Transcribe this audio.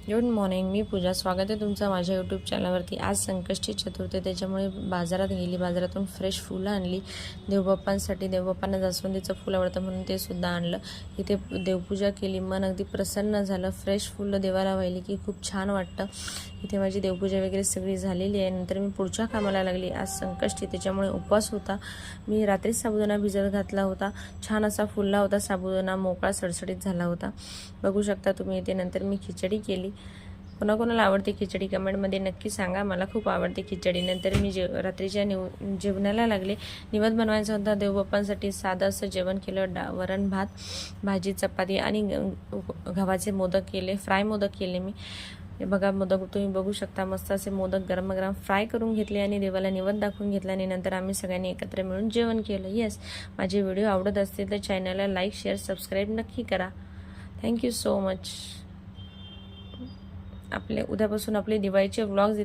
Good morning, मी पूजा. स्वागत आहे तुमचं माझ्या यूट्यूब चॅनलवरती. आज संकष्टी चतुर्थी, त्याच्यामुळे बाजारात गेली. बाजारातून फ्रेश फुलं आणली देवबाप्पांसाठी. देवबाप्पांना जास्वंदीचं फुल आवडतं म्हणून ते सुद्धा आणलं. इथे देवपूजा केली. मन अगदी प्रसन्न झालं. फ्रेश फुलं देवाला वाहिली की खूप छान वाटतं. इथे माझी देवपूजा वगैरे सगळी झालेली आहे. नंतर मी पुढच्या कामाला लागली. आज संकष्टी, त्याच्यामुळे उपवास होता. मी रात्रीच साबुदाणा भिजत घातला होता. छान असा फुलला होता साबुदाणा, मोकळा सडसडीत झाला होता. बघू शकता तुम्ही इथे. नंतर मी खिचडी केली. कोणाकोणाला आवडते खिचडी कमेंटमध्ये नक्की सांगा. मला खूप आवडते खिचडी. नंतर मी रात्रीच्या जेवणाला लागले. निवेद बनवायचा होता देवबाप्पांसाठी. साधं असं जेवण केलं. वरण भात, भाजी, चपाती आणि गव्हाचे मोदक केले. फ्राय मोदक केले मी. हे बघा, मोदक तुम्ही बघू शकता. मस्त असे मोदक गरम गरम फ्राय करून घेतले आणि देवाला निवेद दाखवून घेतला. आणि नंतर आम्ही सगळ्यांनी एकत्र मिळून जेवण केलं. येस, माझे व्हिडिओ आवडत असतील तर चॅनलला लाईक, शेअर, सबस्क्राईब नक्की करा. Thank you so much. उद्यापासून आपले दिवाळीचे व्लॉग्स